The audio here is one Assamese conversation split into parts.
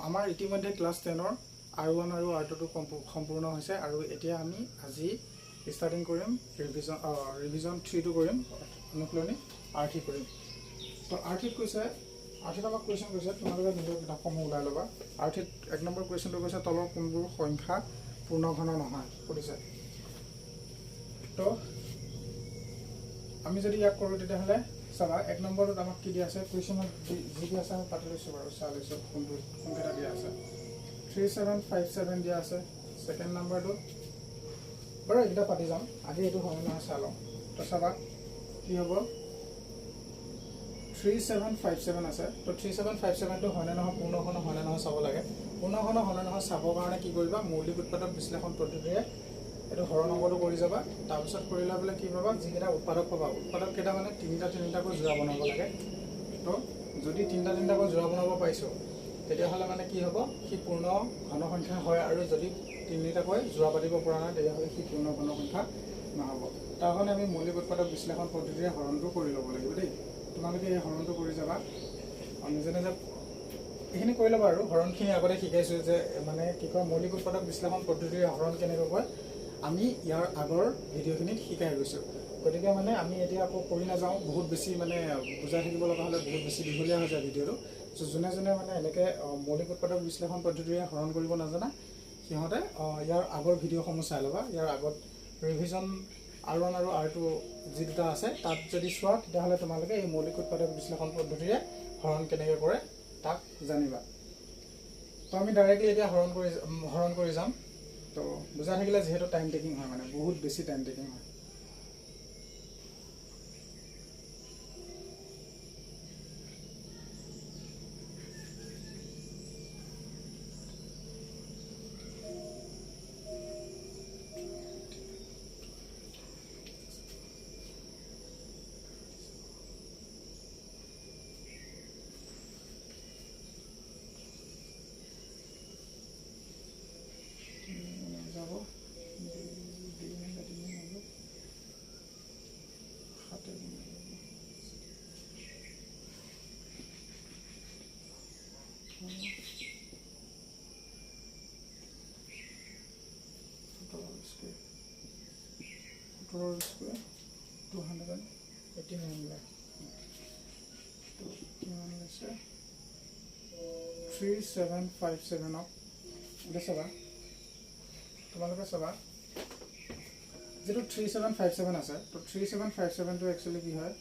আমাৰ ইতিমধ্যে ক্লাছ 10ৰ R1 আৰু R2 সম্পূৰ্ণ হৈছে আৰু এতিয়া আমি আজি ষ্টাৰ্টিং কৰিম ৰিভিজন 3টো কৰিম অনুশীলনী R3 কৰিম। তো R3 কৈছে R3 আমাক কুৱেশ্যন কৈছে তোমালোকে নিজৰ কিতাপসমূহ ওলাই ল'বা। R3 এক নম্বৰ কুৱেশ্যনটো কৈছে তলৰ কোনবোৰ সংখ্যা পূৰ্ণঘন নহয় সুধিছে। তো আমি যদি ইয়াক কৰোঁ তেতিয়াহ'লে চাবা এক নম্বৰটোত আমাক কি দিয়া আছে কুৱেশ্যনত যি দিয়া আছে আমি পাতি লৈছোঁ বাৰু চাই লৈছোঁ কোনকেইটা দিয়া আছে 3757 দিয়া আছে। ছেকেণ্ড নম্বৰটো বাৰু এইকেইটা পাতি যাম আগে এইটো হয় নহয় চাই লওঁ। তো চাবা কি হ'ব 3757 আছে। তো 3757টো হয়নে নহয় পূৰ্ণঘন হয়নে নহয় চাব লাগে। পূৰ্ণঘন হয়নে নহয় চাবৰ কাৰণে কি কৰিবা মৌলিক উৎপাদক বিশ্লেষণ পদ্ধতিৰে এইটো হৰণ অংকটো কৰি যাবা। তাৰপিছত কৰি লৈ পেলাই কি পাবা যিকেইটা উৎপাদক পাবা উৎপাদক কেইটা মানে তিনিটাকৈ যোৰা বনাব লাগে। তো যদি তিনিটাকৈ যোৰা বনাব পাৰিছোঁ তেতিয়াহ'লে মানে কি হ'ব সি পূৰ্ণ ঘন সংখ্যা হয় আৰু যদি তিনিটাকৈ যোৰা পাতিব পৰা নাই তেতিয়াহ'লে সি পূৰ্ণ ঘন সংখ্যা নহ'ব। তাৰ কাৰণে আমি মৌলিক উৎপাদক বিশ্লেষণ পদ্ধতিৰে হৰণটো কৰি ল'ব লাগিব দেই। তোমালোকে এই হৰণটো কৰি যাবা। নিজে নিজে এইখিনি কৰি ল'বা আৰু হৰণখিনি আগতে শিকাইছোঁ যে মানে কি কয় মৌলিক উৎপাদক বিশ্লেষণ পদ্ধতিৰে হৰণ কেনেকৈ কয় আমি ইয়াৰ আগৰ ভিডিঅ'খিনিত শিকাই গৈছোঁ। গতিকে মানে আমি এতিয়া আকৌ কৰি নাযাওঁ বহুত বেছি মানে বুজাই থাকিব লগা হ'লে বহুত বেছি দীঘলীয়া হৈ যায় ভিডিঅ'টো। যোনে মানে এনেকৈ মৌলিক উৎপাদক বিশ্লেষণ পদ্ধতিৰে হৰণ কৰিব নাজানে সিহঁতে ইয়াৰ আগৰ ভিডিঅ'সমূহ চাই ল'বা। ইয়াৰ আগত ৰিভিজন R1 আৰু R2 যি দুটা আছে তাত যদি চোৱা তেতিয়াহ'লে তোমালোকে এই মৌলিক উৎপাদক বিশ্লেষণ পদ্ধতিৰে হৰণ কেনেকৈ কৰে তাক জানিবা। তো আমি ডাইৰেক্টলি এতিয়া হৰণ কৰি যাম। তো বুজাই থাকিলে যিহেতু টাইম টেকিং হয় মানে বহুত বেছি টাইম টেকিং হয়। Square 289 3757 এতিয়া চাবা তোমালোকে চাবা যেটো 3757 আছে তো 3757টো একচুয়ালি কি হয়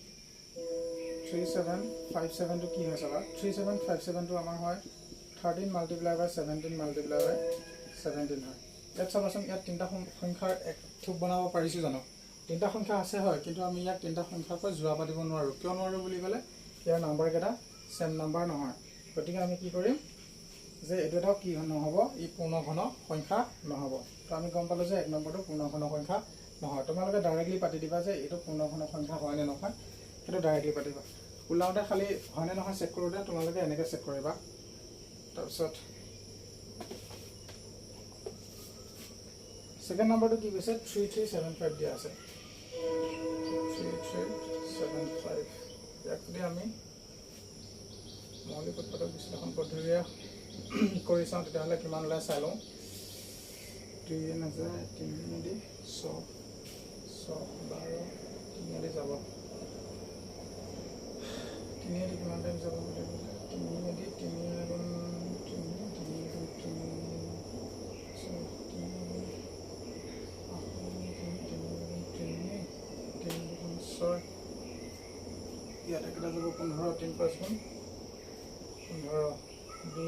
3757টো কি হয় চাবা 3757টো আমাৰ হয় 13 × 17 × 17 হয়। ইয়াত চাবাচোন ইয়াত তিনিটা সংখ্যাৰ এক থুপ বনাব পাৰিছোঁ জানো তিনিটা সংখ্যা আছে হয় কিন্তু আমি ইয়াক তিনিটা সংখ্যাকৈ যোৰা পাতিব নোৱাৰোঁ। কিয় নোৱাৰোঁ বুলি ক'লে ইয়াৰ নাম্বাৰকেইটা চেম নাম্বাৰ নহয়। গতিকে আমি কি কৰিম যে এইটো এটাও কি নহ'ব ই পূৰ্ণঘন সংখ্যা নহ'ব। তো আমি গম পালোঁ যে এক নম্বৰটো পূৰ্ণঘন সংখ্যা নহয়। তোমালোকে ডাইৰেক্টলি পাতি দিবা যে এইটো পূৰ্ণঘন সংখ্যা হয় নে নহয় সেইটো ডাইৰেক্টলি পাতিবা। ওলাওঁতে খালি হয়নে নহয় চেক কৰোঁতে তোমালোকে এনেকৈ চেক কৰিবা। তাৰপিছত ছেকেণ্ড নম্বৰটো কি কৈছে 3375 দিয়া আছে 3375 ইয়াক যদি আমি মৌলিক উৎপাদক বিশ্লেষণ পদ্ধতিৰে কৰি চাওঁ তেতিয়াহ'লে কিমান ওলাই চাই লওঁ 3 নাযায় 3 দি 100 12 3 দি যাব 3 দি কিমান টাইম যাব 3 দি 3 গুণ 6 ইয়াতে কেইটা যাব 15 3 5 গুণ 15 2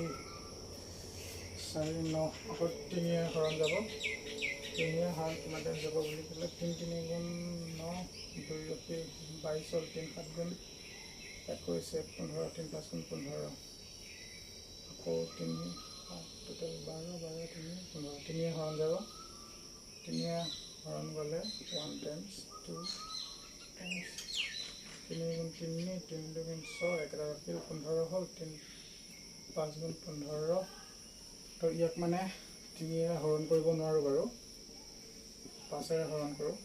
4 9 আকৌ 3 হৰণ যাব 3 হৰণ কিমান টাইম যাব বুলি ক'লে 3 3 গুণ 9 2 22 3 7 গুণ 21 15 3 5 গুণ 15 আকৌ 3 টোটেল 12 12 3 15 3 হৰণ যাব 3 হৰণ গ'লে 1 times 2 times 3 গুণ 3 3 গুণ 6 একেটা ৰাখিল 15 হ'ল 3 5 গুণ 15 তো ইয়াক মানে 3 হৰণ কৰিব নোৱাৰোঁ বাৰু 5 হৰণ কৰোঁ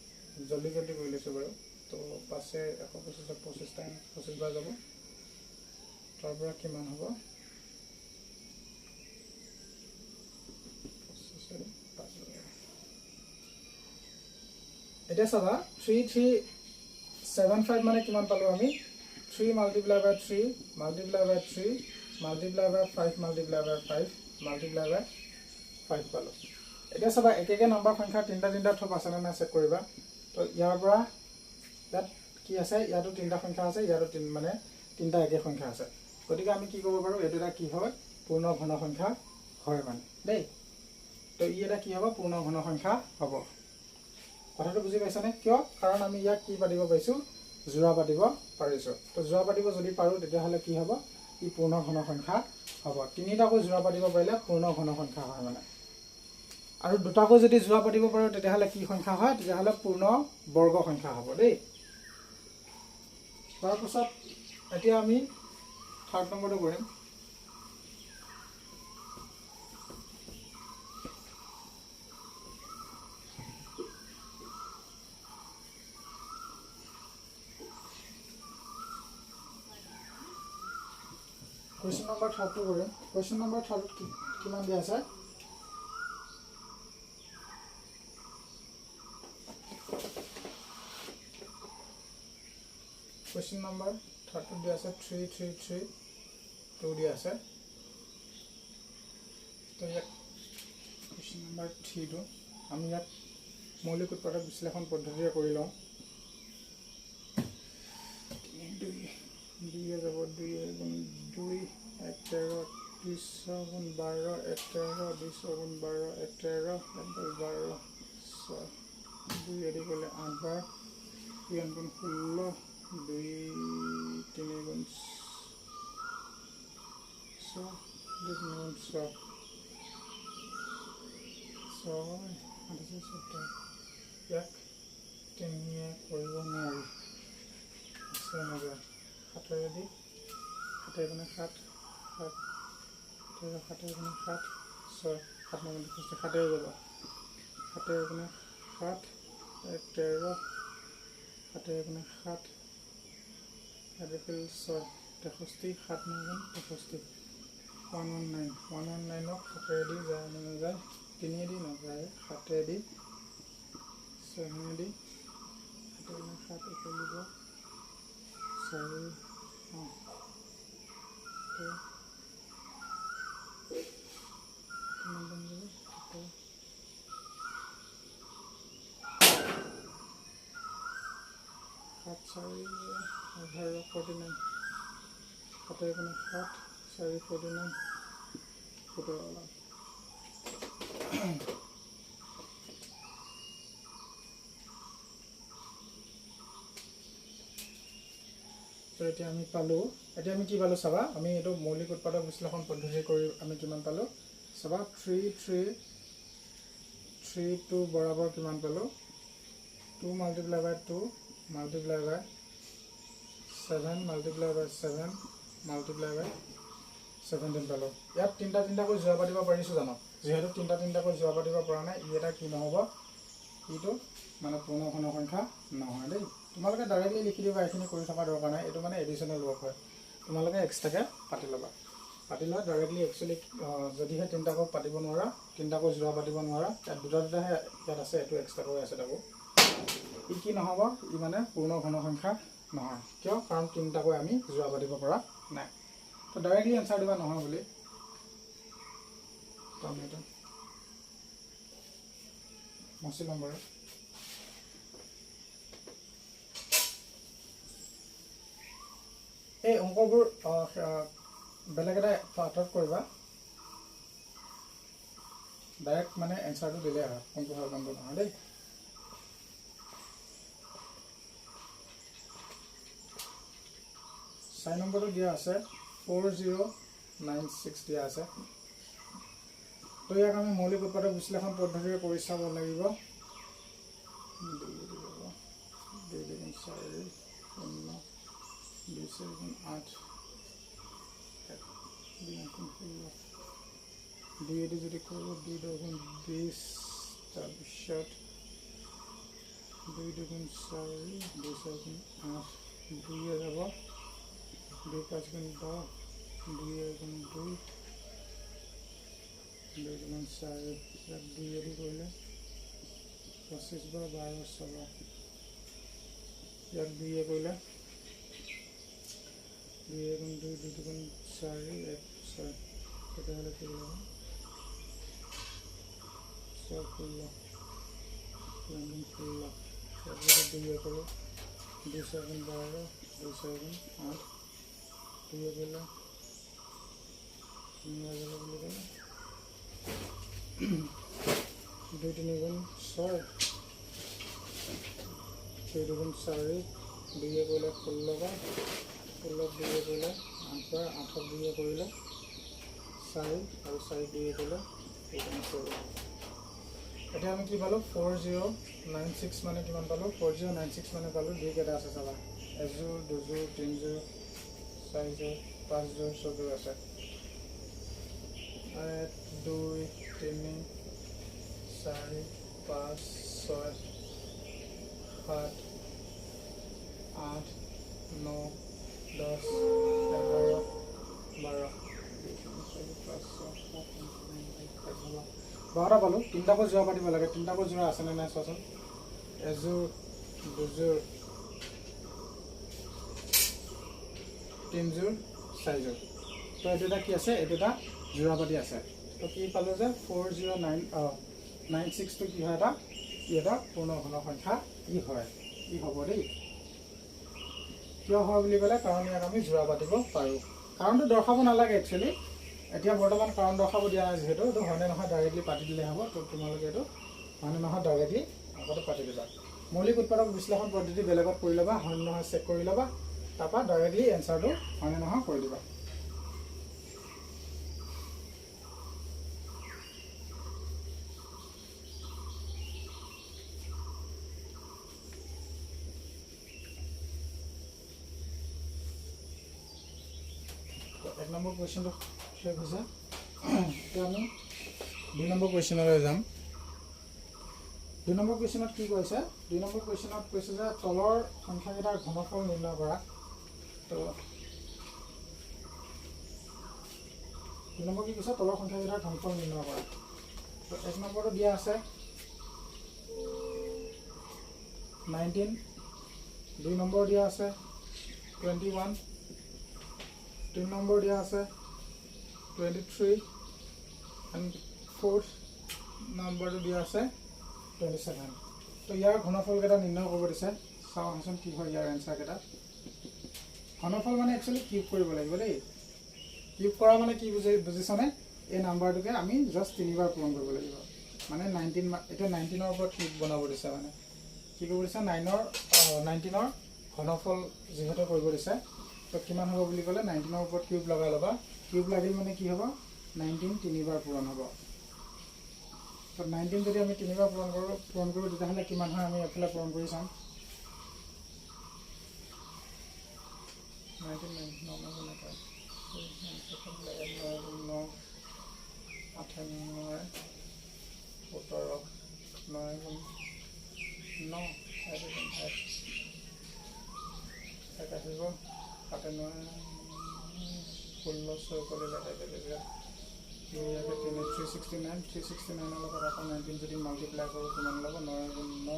জলদি কৰি লৈছোঁ বাৰু। তো 5 125 25 টাইম 25 বাৰ যাব তাৰ পৰা কিমান হ'ব এতিয়া চাবা 3375 মানে কিমান পালো আমি 3 multiply by 3 multiply by 3 multiply by 5 multiply by 5 multiply by 5 পালো এতিয়া চাবা একেকে নম্বৰ সংখ্যা তিনটা থপ আছে না চেক কৰিবা তো ইয়াৰ পৰা ইয়াত কি আছে ইয়াতো তিনটা সংখ্যা আছে ইয়াতো মানে তিনটা একে সংখ্যা আছে গতিকে আমি কি কৰিব পাৰো এটো এটা কি হয় পূৰ্ণ ঘন সংখ্যা হয় মানে দেই তো ই এটা কি হ'ব পূৰ্ণ ঘন সংখ্যা হ'ব কথাটো বুজি পাইছানে কিয় কাৰণ আমি ইয়াক কি পাতিব পাইছো জোড়া পাতিব পাৰিছো তো জোড়া পাতিব যদি পাৰো তেতিয়া হলে কি হ'ব ই পূৰ্ণ ঘন সংখ্যা হ'ব তিনিটাকৈ জোড়া পাতিব পাৰিলে পূৰ্ণ ঘন সংখ্যা হয় মানে আৰু দুটাকৈ যদি জোড়া পাতিব পাৰো তেতিয়া হলে কি সংখ্যা হয় তেতিয়া হলে পূৰ্ণ বৰ্গ সংখ্যা হ'ব দেই তাৰ পিছত এতিয়া আমি 3rd নম্বৰটো কৰিম Question number 3 করিম question number 3 কিমান দিয়া আছে question number 3 দিয়া আছে 333 2 দিয়া আছে তো ইয়াত question number 3 টো আমি ইয়াত মৌলিক উৎপাদক বিশ্লেষণ পদ্ধতিৰে কৰি লওঁ 2 যাব 2 2 1 13 20 গুণ 12 1 13 20 গুণ 12 1 13 12 2 এদি গলে 8 বাৰ 3 গুণ 16 2 3 গুণ 6 2 গুণ 6 ইয়াক তিনিয়ে কৰিব নোৱাৰি আছে নগা সাতৰে দি সাতেৰে গুণে 7 7 সাতেৰে গুণে 7 6 7 নম্বৰ খুচি সাতেৰে যাব সাতেৰে গুণে 7 1 13 সাতেৰে গুণে 7 এদিকে 6 63 7 নম্বৰ 63 119 সাতেৰে দি যায় নাযায় তিনিয়ে দি নাযায় সাতেৰে দি 7 দি সাতেৰে 7 একেলিব 4 49 সাতেৰে গুণে 7 4 49 17 তো এতিয়া আমি পালো এতিয়া আমি কি পালো চাবা আমি এটো মৌলিক উৎপাদক বিশ্লেষণ পদ্ধতি কৰি আমি কিমান পালো চাবা 3332 বৰাবৰ কিমান পালো 2 multiply by 2 multiply by 7 multiply by 7 multiply by 17 পালো ইয়াত তিনটা কৈ জোড়া পাতিব পাৰিছো জানো যেহেতু তিনটা কৈ জোড়া পাতিব পৰা নাই ই এটা কি নহব ইটো মানে পূৰ্ণ ঘন সংখ্যা নহয় দেই তোমালোকে ডাইৰেক্টলি লিখি দিবা এখিনি কৰি থকা দৰকাৰ নাই এটো মানে এডিশনাল ৱৰ্ক হয় তোমালোকে এক্সট্ৰাকে পাতি লবা পাতিলে ডাইৰেক্টলি একচুয়ালি যদিহে তিনটা কৈ পাতিব নোৱাৰা তিনটা কৈ জোড়া পাতিব নোৱাৰা ইয়াত দুটাহে ইয়াত আছে এটো এক্সট্ৰা কৈ আছে তাকো ই কি নহব ই মানে পূৰ্ণ ঘন সংখ্যা নহয় কিয় কাৰণ তিনটা কৈ আমি জোড়া পাতিব পৰা নাই তো ডাইৰেক্টলি আনসাৰ দিবা নহয় বুলি তো আমি এটা মচি নম্বৰ এই অংকবোৰ বেলেগ এটা পাঠত কৰিবা ডাইৰেক্ট মানে এনসাৰটো দিলে হয় কোনটো হয় কোনটো নহয় দেই 4 নম্বৰটো দিয়া আছে 4096 দিয়া আছে তো ইয়াক আমি মৌলিক উৎপাদক বিশ্লেষণ পদ্ধতিৰে কৰি চাব লাগিব 2 এটি যদি কৰব 2 দুগুণ 20 তাৰপিছত 2 দুগুণ 4 2 গুণ 8 2 এ যাব 2 5 গুণ 10 2 গুণ 2 2 গুণ 4 2 এটি কৰিলে 25 বাৰ 12 চাব ইয়াক 2 কৰিলে 2 গুণ 2 2 গুণ 4 1 6 তেতিয়াহ'লে কি হ'ব 6 16 16 ইয়াক 2 কৰোঁ 2 7 12 2 7 8 2 কৰিলে 2 3 গুণ 6 2 2 গুণ 4 2 কৰিলে 16 বাৰ 16 2 কৰিলে 8 বাৰ 8 2 কৰিলে 4 আৰু 4 2 কৰিলে 4 এতিয়া আমি কি পালোঁ 4096 মানে কিমান পালোঁ 4096 মানে পালোঁ 2 কেইটা আছে চাবা এযোৰ দুযোৰ তিনিযোৰ চাৰিযোৰ পাঁচযোৰ ছযোৰ আছে 1 2 3 4 5 6 7 8 9 10 11 12 12টা পালোঁ 3টাকৈ যোৰা পাতিব লাগে 3টাকৈ যোৰা আছেনে নাই চোৱাচোন এযোৰ দুযোৰ তিনিযোৰ চাৰিযোৰ তো এইটো এটা কি আছে এইটো এটা যোৰা পাতি আছে তো কি পালোঁ যে 4096টো কি হয় এটা পূৰ্ণ ঘন সংখ্যা ই হয় ই হ'ব দেই কিয় হয় বুলি ক'লে কাৰণ ইয়াক আমি যোৰা পাতিব পাৰোঁ কাৰণটো দৰ্শাব নালাগে একচুৱেলি এতিয়া বৰ্তমান কাৰণ দৰ্শাব দিয়া নাই যিহেতু এইটো হয়নে নহয় ডাইৰেক্টলি পাতি দিলে হ'ব তো তোমালোকে এইটো হয়নে নহয় ডাইৰেক্টলি আগতে পাতি দিবা মৌলিক উৎপাদক বিশ্লেষণ পদ্ধতি বেলেগত কৰি ল'বা হয়নে নহয় চেক কৰি ল'বা তাৰপৰা ডাইৰেক্টলি এনচাৰটো হয়নে নহয় কৰি দিবা এক নম্বৰ কুৱেশ্যনটো শেষ হৈছে এতিয়া আমি 2 নম্বৰ কুৱেশ্যনলৈ যাম 2 নম্বৰ কুৱেশ্যনত কি কৈছে 2 নম্বৰ কুৱেশ্যনত কৈছে যে তলৰ সংখ্যাকেইটাৰ ঘনফল নিৰ্ণয় কৰা তো 2 নম্বৰ কি কৈছে তলৰ সংখ্যাকেইটাৰ ঘনফল নিৰ্ণয় কৰা তো 1 নম্বৰটো দিয়া আছে 19 2 নম্বৰ দিয়া আছে 21 3 নম্বৰ দিয়া আছে 23 and 4th নম্বৰটো দিয়া আছে 27 তো ইয়াৰ ঘনফলকেইটা নিৰ্ণয় কৰিব দিছে চাওঁ আহচোন কি হয় ইয়াৰ এনচাৰকেইটা ঘনফল মানে একচুৱেলি কিউব কৰিব লাগিব দেই কিউব কৰা মানে কি বুজিছনে এই নাম্বাৰটোকে আমি জাষ্ট 3 বাৰ পূৰণ কৰিব লাগিব মানে 19 এটা 19ৰ ওপৰত কিউব বনাব দিছে মানে কি কৰিব দিছে 19ৰ ঘনফল যিহেতু কৰিব দিছে তো কিমান হ'ব বুলি ক'লে 19ৰ ওপৰত কিউব লগাই ল'বা কিউব লাগিল মানে কি হ'ব 19 3 বাৰ পূৰণ হ'ব তো 19 যদি আমি 3 বাৰ পূৰণ কৰোঁ তেতিয়াহ'লে কিমান হয় আমি এফালে পূৰণ কৰি চাম 369 লগত আকৌ 19 যদি মাল্টিপ্লাই কৰোঁ কিমান ল'ব 9 গুণ 9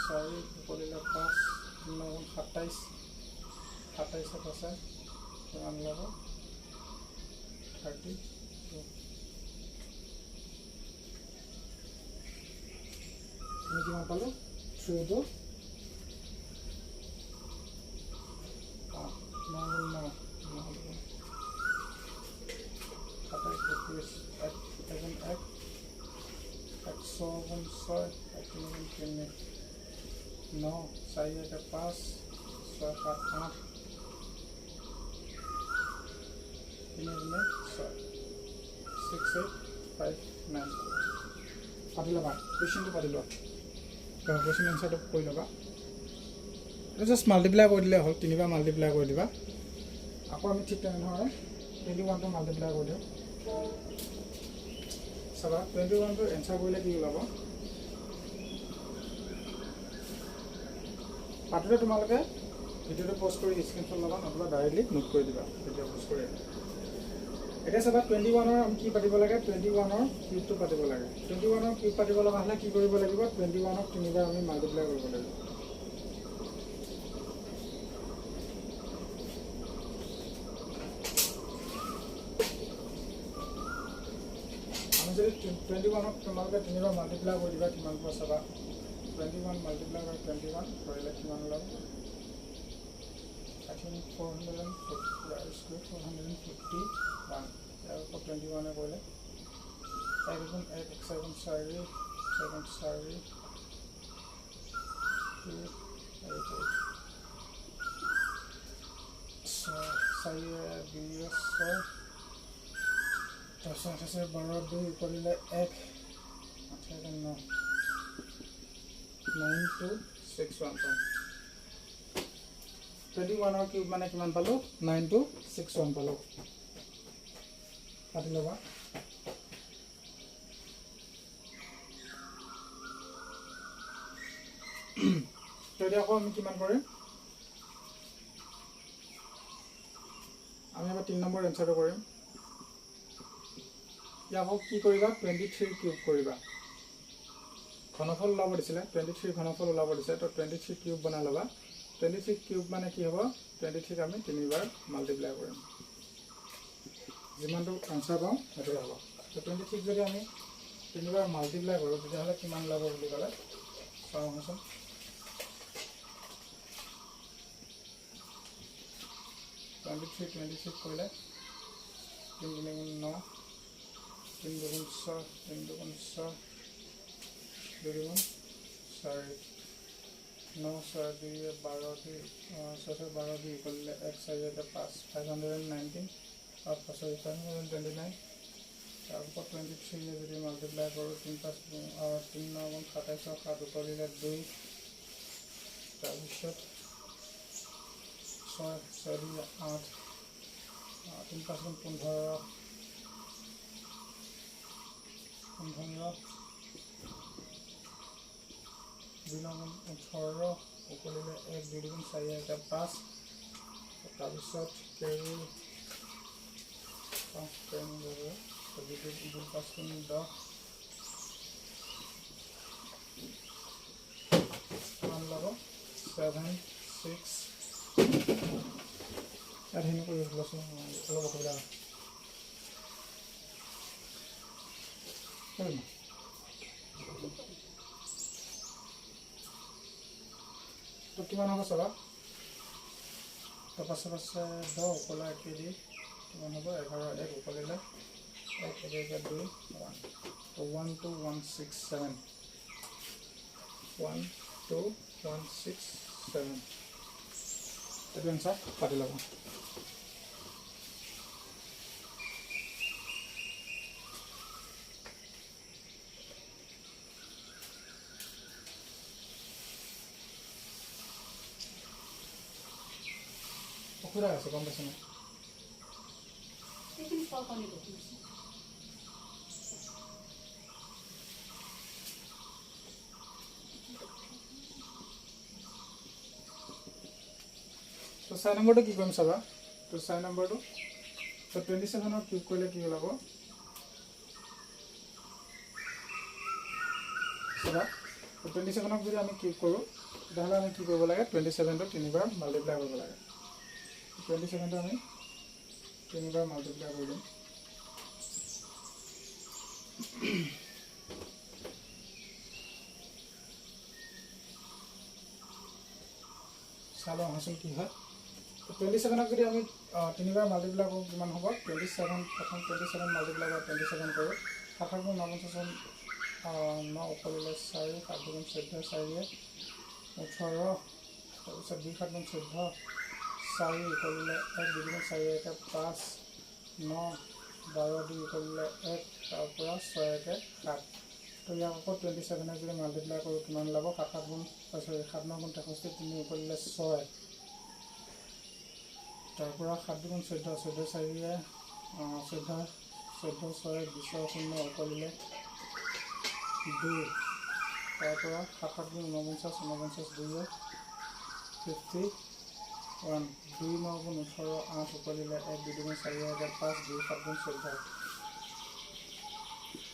4 কৰিলে 5 9 গুণ 27 27 আছে কিমান ল'ব 32 আমি কিমান পালোঁ 3 টো 6859 পাতি ল'বা কুৱেশ্যনটো পাতি লোৱা কুৱেশ্যন এনচাৰটো কৰি ল'বা জাষ্ট মাল্টিপ্লাই কৰি দিলে হ'ল 3 বাৰ মাল্টিপ্লাই কৰি দিবা আকৌ আমি ঠিক তেনেধৰণে 21টো মাল্টিপ্লাই কৰি দিওঁ চাবা 21টো এনচাৰ কৰিলে কি ওলাব পাতোতে তোমালোকে ভিডিঅ'টো প'ষ্ট কৰি স্ক্ৰীনশ্বট ল'বা নতুবা ডাইৰেক্টলি নোট কৰি দিবা ভিডিঅ' প'ষ্ট কৰি এতিয়া চাবা 21ৰ আমি কি পাতিব লাগে 21ৰ কিউবটো পাতিব লাগে 21ৰ কিউব পাতিব লগা হ'লে কি কৰিব লাগিব 21ক 3বাৰ আমি মাল্টিপ্লাই কৰিব লাগিব আমি যদি 21ক তোমালোকে 3বাৰ মাল্টিপ্লাই কৰি দিবা কিমান পোৱা চাবা 21 মাল্টিপ্লাই বাই 21 কৰিলে কিমান ওলাব I think 450 451 ইয়াৰ ওপৰত 21 কৰিলে 1 গুণ 1 1 গুণ 4 7 4 2 8 4 2 6 তাৰপিছত আছে 12 2 কৰিলে 1 8 9 9261 21ৰ কিউব মানে কিমান পালো 9261 পালো কাটি লবা যদি আকৌ আমি কিমান কৰিম আমি এবাৰ 3 নম্বৰ এনসাৰটো কৰিম ইয়াকো কি কৰিবা 23 কিউব কৰিবা ঘনফল ওলাব দিছিলে 23 ঘনফল ওলাব দিছে তো 23 কিউব বনাই লবা 23 কিউব মানে কি হ'ব 23 আমি 3বাৰ মাল্টিপ্লাই কৰিম যিমানটো আনসাৰ পাওঁ সেইটো হ'ব তো 23 যদি আমি 3বাৰ মাল্টিপ্লাই কৰোঁ তেতিয়াহ'লে কিমান ওলাব বুলি ক'লে চাওঁ আহকচোন 23 কৰিলে 3 গুণ 9 3 গুণ 6 3 গুণ 6 2 গুণ 4 9 6 2 12 2 6 12 2 কৰিলে 1 4 5 519 और 529 তাৰপৰা 23 যদি মাল্টিপ্লাই কৰোঁ 3 5 3 9 গুণ 27 7 কৰিলে 2 তাৰপিছত 6 4 8 3 5 গুণ 15 2 9 গুণ 18 কৰিলে 1 2 গুণ 4 5 তাৰপিছত কেৰি 5 10 2 5 গুণ 10 মান ল'ব 7 6 আর হেন করে বসো অলপ অসুবিধা হয় তো কিমান হ'ব চাবা তো পাছে 10 ওপৰলৈ কেজি কিমান হ'ব 11 1 ওপৰলৈ 1 1 2 1 তো 12167 12167 itu answer পাতি ল'ব অসুবিধা আছে গম পাইছে না এইখিনি সব পানী গৈছে তো 6 নম্বৰটো কি কৰিম চাবা তো 6 নম্বৰটো তো 27 ৰ কিউব কৰিলে কি ওলাব চাবা তো 27 ক যদি আমি কিউব কৰোঁ তেতিয়াহ'লে আমি কি কৰিব লাগে 27 টো 3বাৰ মাল্টিপ্লাই কৰিব লাগে 27 টো আমি 3বাৰ মাল্টিপ্লাই কৰি দিম চালো আহচোন কি হয় 27 ক যদি আমি 3বাৰ মাল্টিপ্লাই কৰোঁ কিমান হ'ব 27 প্ৰথম 27 মাল্টিপ্লাই কৰি 27 কৰোঁ 7 গুণ 9 9 ওপৰলৈ 4 7 গুণ 14 4 18 তাৰপিছত 2 7 গুণ 14 4 ওপৰলৈ 1 2 গুণ 4 5 9 12 2 ওপৰলৈ 1 তাৰপৰা 6 7 তো ইয়াক আকৌ 27 যদি মাল্টিপ্লাই কৰোঁ কিমান ওলাব 7 গুণ 7 9 গুণ 63 3 ওপৰলৈ 6 তাৰপৰা 7 গুণ 14 14 4 14 14 6 20 0 ওপৰলৈ 2 তাৰপৰা 7 গুণ 49 49 2 50 1 2 9 গুণ 18 8 উকলিলে 1 2 গুণ 4 হাজাৰ 5 2 7 গুণ 14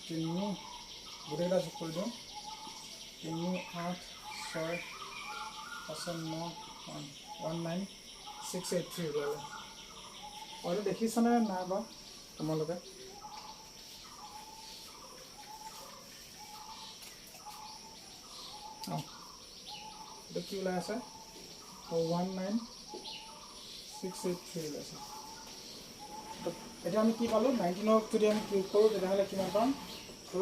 3 গোটেইকেইটা যোগ কৰি দিওঁ 3 8 6 5 9 19683 ওলালে আৰু দেখিছানে নাই বা তোমালোকে এইটো কি ওলাই আছে 19683 ওলাইছে এতিয়া আমি কি পালোঁ 19ক যদি আমি কিউব কৰোঁ তেতিয়াহ'লে কিমান পাম তো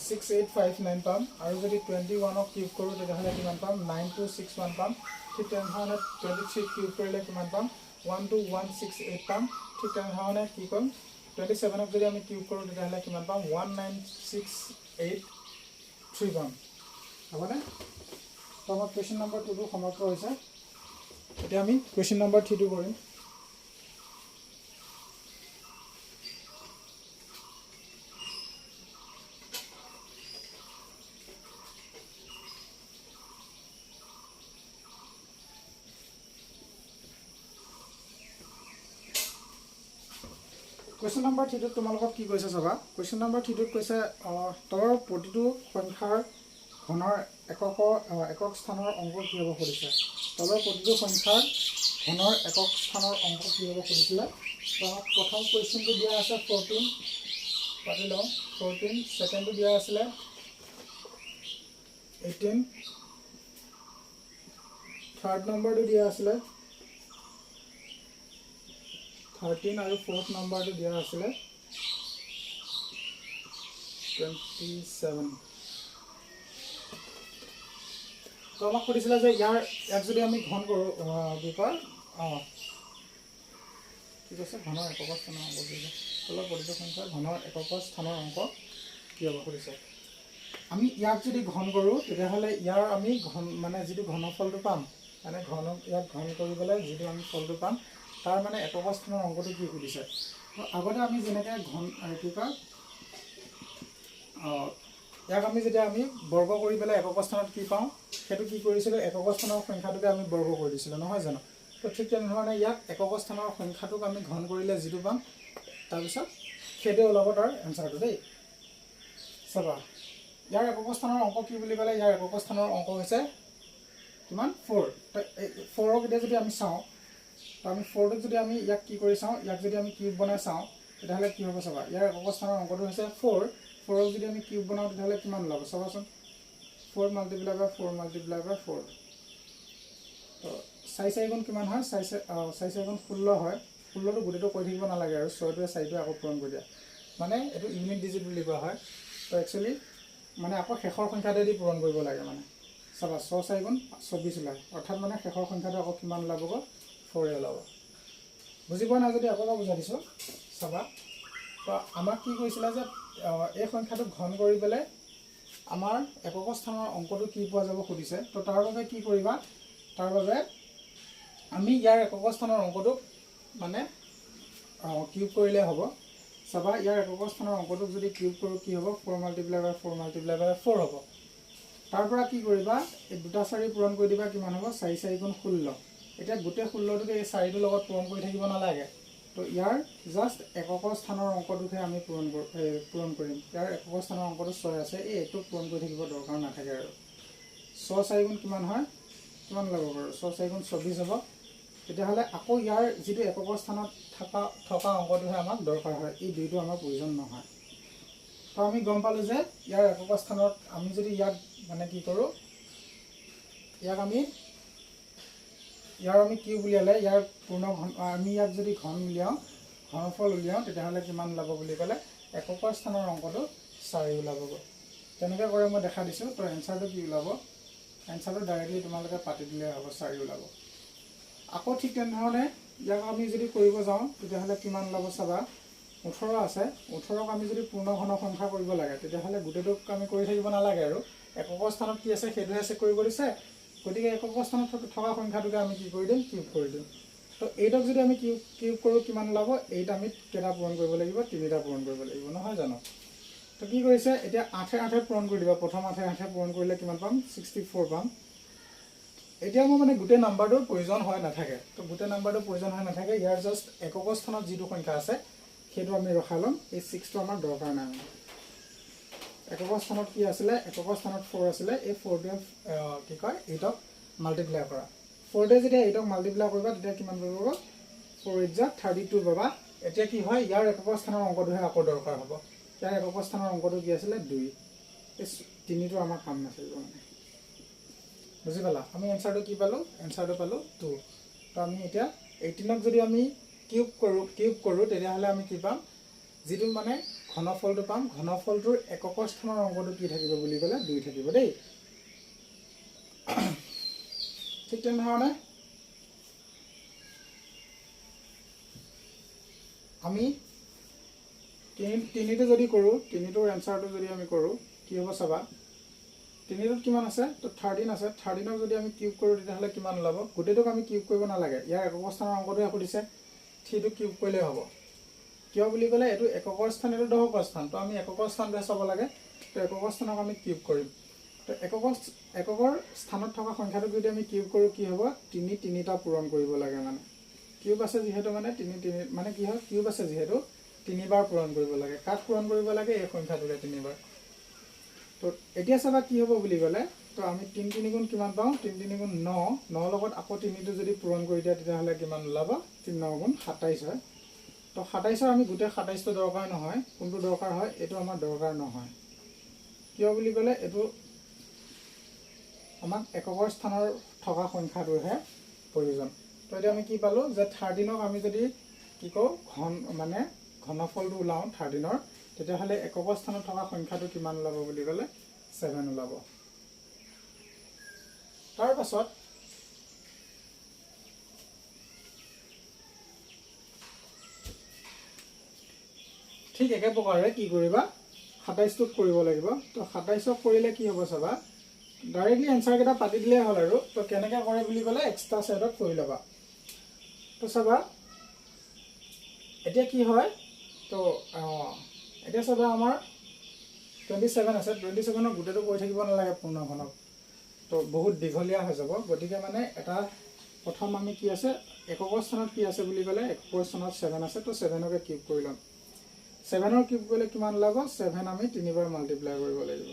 6859 পাম আৰু যদি 21ক কিউব কৰোঁ তেতিয়াহ'লে কিমান পাম 9261 পাম ঠিক তেনেধৰণে 23 কিউব কৰিলে কিমান পাম 12168 পাম ঠিক তেনেধৰণে কি ক'ম 27ক যদি আমি কিউব কৰোঁ তেতিয়াহ'লে কিমান পাম 19683 পাম হ'বনে তো আমাৰ কুৱেশ্যন নম্বৰ 2টো সমাপ্ত হৈছে এতিয়া আমি কুৱেশ্যন নম্বৰ 3টো কৰিম কুৱেশ্যন নম্বৰ 3টোত তোমালোকক কি কৈছে চাবা কুৱেশ্যন নম্বৰ 3টোত কৈছে তলৰ প্ৰতিটো সংখ্যাৰ ঘনৰ একক স্থানৰ অংক কি হ'ব সুধিছে তলৰ প্ৰতিটো সংখ্যাৰ ঘনৰ একক স্থানৰ অংক কি হ'ব সুধিছিলে প্ৰথম কুৱেশ্যনটো দিয়া আছে 14 পাতি লওঁ 14 ছেকেণ্ডটো দিয়া আছিলে 18 থাৰ্ড নম্বৰটো দিয়া আছিলে 13 আৰু ফোৰ্থ নম্বৰটো দিয়া আছিলে 27 তো আমাক সুধিছিলে যে ইয়াক যদি আমি ঘন কৰোঁ কি কয় কি কৈছে ঘনৰ একক স্থানৰ অংক কি তলৰ প্ৰতিটো সংখ্যাৰ ঘনৰ একক স্থানৰ অংক কি হ'ব সুধিছে আমি ইয়াক যদি ঘন কৰোঁ তেতিয়াহ'লে ইয়াৰ আমি ঘন মানে যিটো ঘনফলটো পাম মানে ইয়াক ঘন কৰিবলৈ যিটো আমি ফলটো পাম তাৰ মানে একক স্থানৰ অংকটো কি সুধিছে আগতে আমি যেনেকৈ ঘন কি কয় ইয়াক আমি যেতিয়া আমি বৰ্গ কৰি পেলাই একক স্থানত কি পাওঁ সেইটো কি কৰিছিলোঁ একক স্থানৰ সংখ্যাটোকে আমি বৰ্গ কৰি দিছিলোঁ নহয় জানো তো ঠিক তেনেধৰণে ইয়াক একক স্থানৰ সংখ্যাটোক আমি ঘন কৰিলে যিটো পাম তাৰপিছত সেইটো ওলাব তাৰ এনচাৰটো দেই চাবা ইয়াৰ একক স্থানৰ অংক কি বুলি ক'লে ইয়াৰ একক স্থানৰ অংক হৈছে কিমান 4 তো 4ক এতিয়া যদি আমি চাওঁ তো আমি 4টোক যদি আমি ইয়াক কি কৰি চাওঁ ইয়াক যদি আমি কিউব বনাই চাওঁ তেতিয়াহ'লে কি হ'ব চাবা ইয়াৰ একক স্থানৰ অংকটো হৈছে 4ক যদি আমি কিউব বনাওঁ তেতিয়াহ'লে কিমান ওলাব চাবাচোন 4 × 4 × 4 তো 4 গুণ কিমান হয় 4 গুণ 16 হয় 16টো গোটেইটো কৈ থাকিব নালাগে আৰু 6টোৱে 4টোৱে আকৌ পূৰণ কৰি দিয়া মানে এইটো ইউনিট ডিজিট বুলি কোৱা হয় তো একচুৱেলি মানে আকৌ শেষৰ সংখ্যাটোৱেদি পূৰণ কৰিব লাগে মানে চাবা 6 4 গুণ 24 ওলায় অৰ্থাৎ মানে শেষৰ সংখ্যাটো আকৌ কিমান ওলাবগৈ 4 ওলাব বুজি পোৱা নাই যদি আকৌ বুজাই দিছোঁ চাবা তো আমাক কি কৈছিলে যে এই সংখ্যাটো ঘন কৰি পেলাই আমাৰ একক স্থানৰ অংকটো কি পোৱা যাব সুধিছে তো তাৰ বাবে কি কৰিবা তাৰ বাবে আমি ইয়াৰ একক স্থানৰ অংকটোক মানে কিউব কৰিলে হ'ব চাবা ইয়াৰ একক স্থানৰ অংকটোক যদি কিউব কৰোঁ কি হ'ব 4 × 4 × 4 হ'ব তাৰ পৰা কি কৰিবা এই দুটা 4 পূৰণ কৰি দিবা কিমান হ'ব 4 4 গুণ 16 এতিয়া গোটেই 16টোকে এই 4টোৰ লগত পূৰণ কৰি থাকিব নালাগে তো ইয়াৰ জাষ্ট একক স্থানৰ অংকটোকে আমি পূৰণ কৰিম ইয়াৰ একক স্থানৰ অংকটো 6 আছে এইটো পূৰণ কৰি থাকিব দৰকাৰ নাথাকে আৰু 6 4 গুণ কিমান হয় কিমান ল'ব বাৰু 6 4 গুণ 24 হ'ব তেতিয়াহ'লে আকৌ ইয়াৰ যিটো একক স্থানত থকা অংকটোহে আমাক দৰকাৰ হয় এই দুইটো আমাৰ প্ৰয়োজন নহয় তো আমি গম পালোঁ যে ইয়াৰ একক স্থানত আমি যদি ইয়াক মানে কি কৰোঁ ইয়াক আমি কিউব উলিয়ালে ইয়াৰ পূৰ্ণ ঘন আমি ইয়াক যদি ঘন উলিয়াওঁ ঘনফল উলিয়াওঁ তেতিয়াহ'লে কিমান ওলাব বুলি ক'লে একক স্থানৰ অংকটো 4 ওলাবগৈ তেনেকৈ কৰি মই দেখা দিছোঁ তো এনচাৰটো কি ওলাব এনচাৰটো ডাইৰেক্টলি তোমালোকে পাতি দিলে হ'ব 4 ওলাব আকৌ ঠিক তেনেধৰণে ইয়াক আমি যদি কৰিব যাওঁ তেতিয়াহ'লে কিমান ওলাব চাবা 18 আছে 18ক আমি যদি পূৰ্ণ ঘন সংখ্যা কৰিব লাগে তেতিয়াহ'লে গোটেইটোক আমি কৰি থাকিব নালাগে আৰু একক স্থানত কি আছে সেইটোহে চেক কৰিব দিছে গতিকে একক স্থানত থকা সংখ্যাটোকে আমি কি কৰি দিম কিউব কৰি দিম তো 8ক যদি আমি কিউব কৰোঁ কিমান ওলাব 8 আমি কেইটা পূৰণ কৰিব লাগিব 3টা পূৰণ কৰিব লাগিব নহয় জানো তো কি কৰিছে এতিয়া 8 8 পূৰণ কৰি দিবা প্ৰথম 8 8 পূৰণ কৰিলে কিমান পাম 64 পাম এতিয়া মোৰ মানে গোটেই নাম্বাৰটোৰ প্ৰয়োজন হয় নাথাকে, তো গোটেই নাম্বাৰটোৰ প্ৰয়োজন হয় নাথাকে, ইয়াৰ জাষ্ট একক স্থানত যিটো সংখ্যা আছে সেইটো আমি ৰখাই ল'ম। এই 6টো আমাৰ দৰকাৰ নাই। একক স্থানত কি আছিলে, একক স্থানত 4 আছিলে, এই 4টোৱে কি কয় 8ক মাল্টিপ্লাই কৰা। 4টোৱে যেতিয়া 8ক মাল্টিপ্লাই কৰিবা তেতিয়া কিমান পাব, 4 8 যা 32 পাবা। এতিয়া কি হয়, ইয়াৰ একক স্থানৰ অংকটোহে আকৌ দৰকাৰ হ'ব। ইয়াৰ একক স্থানৰ অংকটো কি আছিলে 2, এই 3টো আমাৰ কাম নাছিল মানে, বুজি পালা? আমি এনচাৰটো কি পালোঁ, এনচাৰটো পালোঁ 2। তো আমি এতিয়া 18ক যদি আমি কিউব কৰোঁ তেতিয়াহ'লে আমি কি পাম, যিটো মানে ঘনফলটো পাম, ঘনফলটোৰ একক স্থানৰ অংকটো কি থাকিব বুলি ক'লে 2 থাকিব দেই। ঠিক তেনেধৰণে আমি 3টো যদি কৰোঁ, 3টোৰ এনচাৰটো যদি আমি কৰোঁ কি হ'ব চাবা, 3টোত কিমান আছে, তো 13 আছে। 13ক যদি আমি কিউব কৰোঁ তেতিয়াহ'লে কিমান ওলাব, গোটেইটোক আমি কিউব কৰিব নালাগে, ইয়াৰ একক স্থানৰ অংকটোহে সুধিছে, 3টো কিউব কৰিলেই হ'ব। কিয় বুলি ক'লে এইটো একৰ স্থান, এইটো দশকৰ স্থান, তো আমি একৰ স্থানটোহে চাব লাগে। তো একক স্থানক আমি কিউব কৰিম। তো একৰ স্থানত থকা সংখ্যাটোক যদি আমি কিউব কৰোঁ কি হ'ব, 3টা পূৰণ কৰিব লাগে, মানে কিউব আছে যিহেতু মানে 3 মানে কি হয়, কিউব আছে যিহেতু 3বাৰ পূৰণ কৰিব লাগে। কাক পূৰণ কৰিব লাগে, এই সংখ্যাটোৰে 3বাৰ। তো এতিয়া চাবা কি হ'ব বুলি ক'লে, তো আমি 3 3 গুণ কিমান পাওঁ, 3 3 গুণ 9, 9 লগত আকৌ 3টো যদি পূৰণ কৰি দিয়া তেতিয়াহ'লে কিমান ওলাব, 3 9 গুণ 27 হয়। তো 27ৰ আমি গোটেই 27টো দৰকাৰ নহয়, কোনটো দৰকাৰ হয়, এইটো আমাৰ দৰকাৰ নহয়। কিয় বুলি ক'লে এইটো আমাক একৰ স্থানৰ থকা সংখ্যাটোৰহে প্ৰয়োজন। তো এতিয়া আমি কি পালোঁ যে 13ক আমি যদি কি কওঁ ঘনফলটো ওলাওঁ 13ৰ, তেতিয়াহ'লে একক স্থানত থকা সংখ্যাটো কিমান ওলাব বুলি ক'লে 7 ওলাব। তাৰ পাছত ঠিক একে প্ৰকাৰে কি কৰিবা, 27টোক কৰিব লাগিব। তো 27ক কৰিলে কি হ'ব চাবা, ডাইৰেক্টলি এনচাৰকেইটা পাতি দিলেই হ'ল আৰু। তো কেনেকৈ কৰে বুলি ক'লে এক্সট্ৰা ছাইডত কৰি ল'বা। তো চাবা এতিয়া কি হয়, তো এতিয়া চাবা আমাৰ 27 আছে, 27ক গোটেইটো কৰি থাকিব নালাগে পূৰ্ণঘনক, তো বহুত দীঘলীয়া হৈ যাব। গতিকে মানে এটা প্ৰথম আমি কি আছে, একক স্থানত কি আছে বুলি ক'লে একক স্থানত 7 আছে, তো 7কে কিউব কৰি ল'ম। 7ৰ কিউব কৰিলে কিমান ওলাব, 7 আমি 3বাৰ মাল্টিপ্লাই কৰিব লাগিব।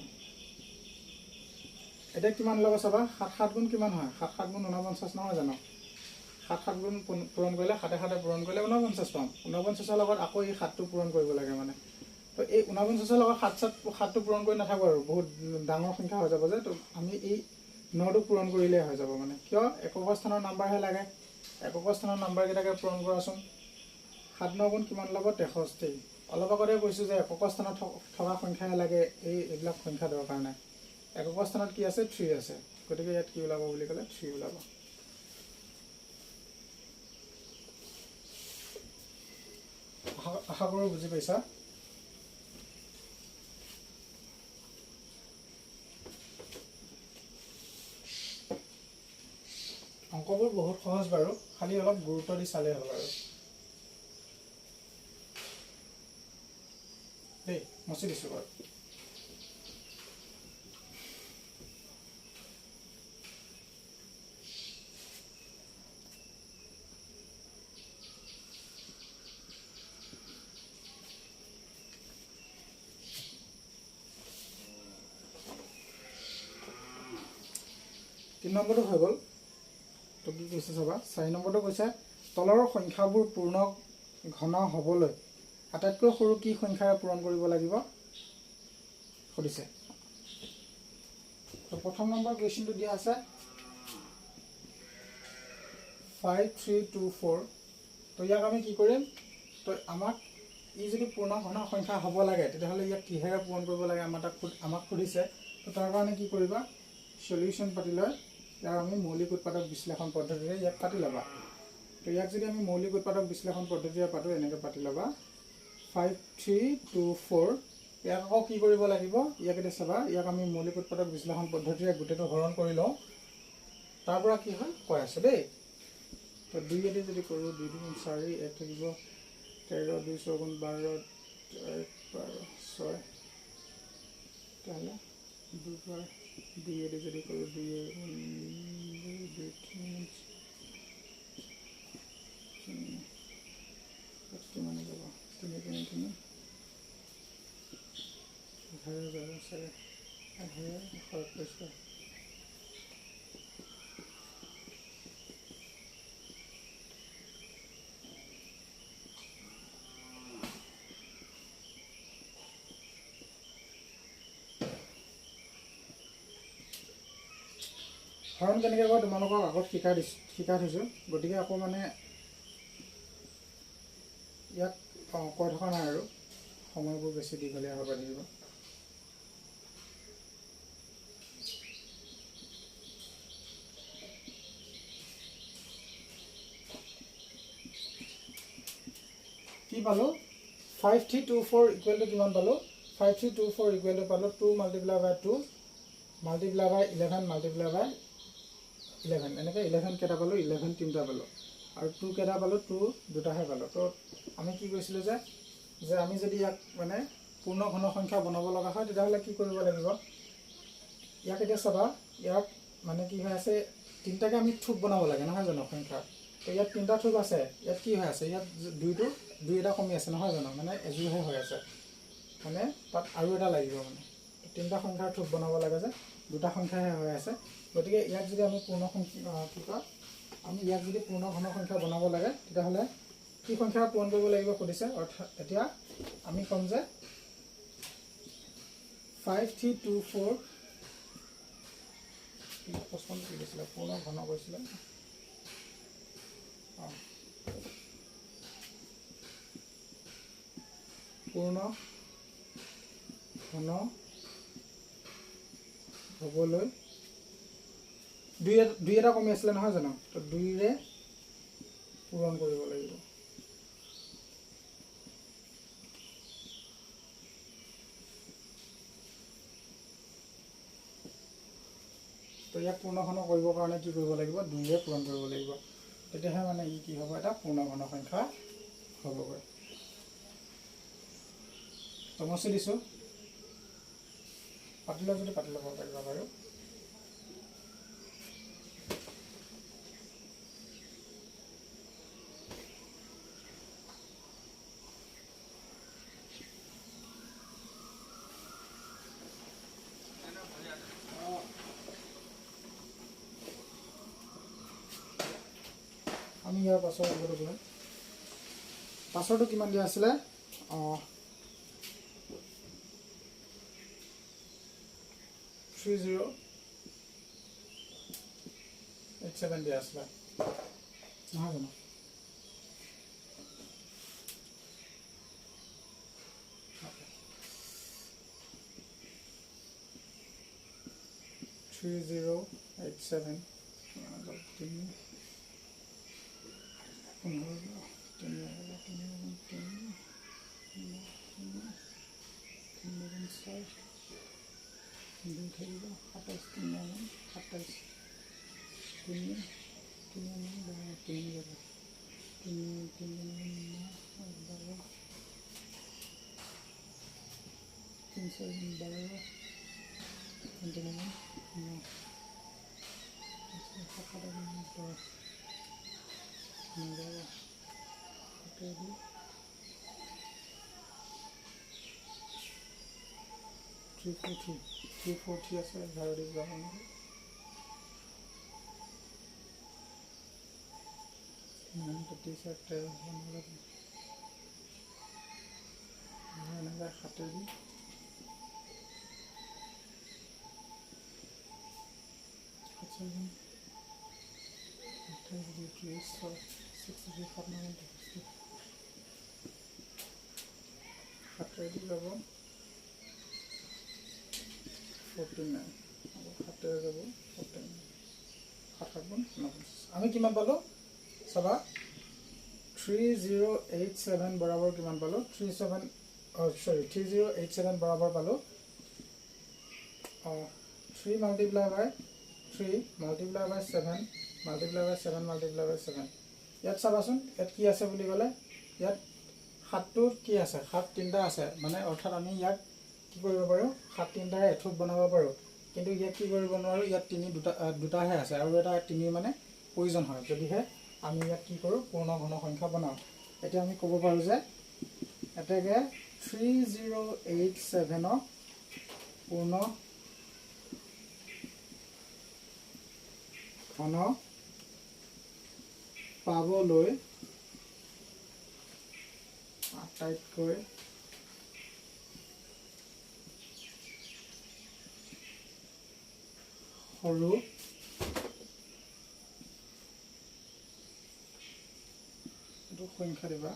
এতিয়া কিমান ওলাব চাবা, 7 7 গুণ কিমান হয়, 7 7 গুণ 49 নহয় জানো, 7 7 গুণ পূৰণ কৰিলে 7 7 পূৰণ কৰিলে 49 পাম। 49ৰ লগত আকৌ এই 7টো পূৰণ কৰিব লাগে মানে। তো এই 49ৰ লগত 7টো পূৰণ কৰি নাথাকোঁ আৰু, বহুত ডাঙৰ সংখ্যা হৈ যাব যে, তো আমি এই 9টো পূৰণ কৰিলেই হৈ যাব মানে। কিয়, একক স্থানৰ নাম্বাৰহে লাগে, একক স্থানৰ নাম্বাৰকেইটাকে পূৰণ কৰাচোন। 7 9 গুণ কিমান ওলাব, 63। অলপ আগতে কৈছোঁ যে একক স্থানত থকা সংখ্যাহে লাগে, এইবিলাক সংখ্যা দৰকাৰ নাই। একক স্থানত কি আছে, 3 আছে, গতিকে ইয়াত কি ওলাব বুলি ক'লে 3 ওলাব। আশা কৰোঁ বুজি পাইছা। অংকবোৰ বহুত সহজ বাৰু, খালি অলপ গুৰুত্ব দি চালেই হ'ল আৰু দেই। মচি দিছোঁ বাৰু। 3 নম্বৰটো হৈ গ'ল। তো কি কৈছে চাবা, 4 নম্বৰটো কৈছে তলৰ সংখ্যাবোৰ পূৰ্ণ ঘন হ'বলৈ আটাইতকৈ সৰু কি সংখ্যাৰে পূৰণ কৰিব লাগিব সুধিছে। তো প্ৰথম নম্বৰ কুৱেশ্যনটো দিয়া আছে 5 3 2 4। তো ইয়াক আমি কি কৰিম, তো আমাক ই যদি পূৰ্ণ ঘন সংখ্যা হ'ব লাগে তেতিয়াহ'লে ইয়াক কিহেৰে পূৰণ কৰিব লাগে আমাক সুধিছে। তো তাৰ কাৰণে কি কৰিবা, সলিউশ্যন পাতি লৈ ইয়াৰ আমি মৌলিক উৎপাদক বিশ্লেষণ পদ্ধতিৰে ইয়াক পাতি ল'বা। তো ইয়াক যদি আমি মৌলিক উৎপাদক বিশ্লেষণ পদ্ধতিৰে পাতোঁ, এনেকৈ পাতি ল'বা 5 3 2 4। ইয়াক আকৌ কি কৰিব লাগিব, ইয়াক এতিয়া চাবা, ইয়াক আমি মৌলিক উৎপাদক বিশ্লেষণ পদ্ধতিৰে গোটেইটো হৰণ কৰি লওঁ। তাৰ পৰা কি হয় কৈ আছোঁ দেই। তো 2 এদি যদি কৰোঁ, 2 2 4, 1 থাকিব 13, 2 6 গুণ 12, 12 6, তেতিয়াহ'লে 2 এদি যদি কৰোঁ 2 কিমান যাব 3 3 3 11 যাব চাগে 11 হৰণ কেনেকৈ কয় তোমালোকক আগত শিকাই থৈছোঁ, গতিকে আকৌ মানে ইয়াক কৈ থকা নাই আৰু সময়বোৰ বেছি দীঘলীয়া হ'ব লাগিব। কি পালোঁ 5324 ইকুৱেল টু কিমান পালোঁ 5324 ইকুৱেল টু পালোঁ 2 মাল্টিপ্লাই বাই 2 মাল্টিপ্লাই বাই 11 মাল্টিপ্লাই বাই 11 এনেকৈ 11 কেইটা পালোঁ 11 তিনিটা পালোঁ আৰু 2 কেইটা পালোঁ 2 দুটাহে পালোঁ। তো আমি কি কৈছিলোঁ যে আমি যদি ইয়াক মানে পূৰ্ণ ঘন সংখ্যা বনাব লগা হয় তেতিয়াহ'লে কি কৰিব লাগিব, ইয়াক এতিয়া চাবা ইয়াক মানে কি হৈ আছে তিনিটাকে আমি থোপ বনাব লাগে নহয় জানো সংখ্যা। তো ইয়াত তিনিটা থোপ আছে, ইয়াত কি হৈ আছে ইয়াত দুই এটা কমি আছে নহয় জানো, মানে এযোৰহে হৈ আছে, মানে তাত আৰু এটা লাগিব মানে তিনিটা সংখ্যাৰ থোপ বনাব লাগে যে দুটা সংখ্যাহে হৈ আছে। গতিকে ইয়াক যদি আমি পূৰ্ণ সংখ্যা কি কয় আমি ইয়াক যদি পূৰ্ণ ঘন সংখ্যা বনাব লাগে তেতিয়াহ'লে কি সংখ্যা পূৰণ কৰিব লাগিব সুধিছে। অৰ্থাৎ এতিয়া আমি ক'ম যে 5324 প্ৰশ্ন কি দিছিলে পূৰ্ণ ঘন কৈছিলে পূৰ্ণ ঘন হ'বলৈ দুই এটা কমি আছিলে নহয় জানো, তো 2ৰে পূৰণ কৰিব লাগিব। তো ইয়াক পূৰ্ণ ঘন কৰিবৰ কাৰণে কি কৰিব লাগিব 2ৰে পূৰণ কৰিব লাগিব, তেতিয়াহে মানে ই কি হ'ব এটা পূৰ্ণ ঘন সংখ্যা হ'বগৈ। সমস্যা দিছোঁ পাতিলে যদি পাতি ল'ব পাৰিবা বাৰু। আমি ইয়াৰ পাছৰটো কিমান দিয়া আছিলে 3087 দিয়া আছিলে নহয় জানো। $340 আছে 11 দি যাব নেকি যাব 49 যাব 49 আমি কিমান পালোঁ চাবা 3087 বৰাবৰ কিমান পালোঁ 3087 বৰাবৰ পালোঁ 3 মাল্টিপ্লাই বাই 3 মাল্টিপ্লাই বাই 7 মাল্টিপ্লাই বাই 7 মাল্টিপ্লাই বাই 7 ইয়াত চাবাচোন ইয়াত কি আছে বুলি ক'লে ইয়াত 7টোত কি আছে 7 তিনিটা আছে, মানে অৰ্থাৎ আমি ইয়াক কি কৰিব পাৰোঁ 7 তিনিটাৰে এথোপ বনাব পাৰোঁ। কিন্তু ইয়াত কি কৰিব নোৱাৰোঁ, ইয়াত দুটাহে আছে আৰু এটা 3 মানে প্ৰয়োজন হয়, যদিহে আমি ইয়াত কি কৰোঁ পূৰ্ণ ঘন সংখ্যা বনাওঁ। এতিয়া আমি ক'ব পাৰোঁ যে এতেকে 3087 পূৰ্ণ ঘন পাবলৈ আটাইতকৈ সৰু সংখ্যা দিবা,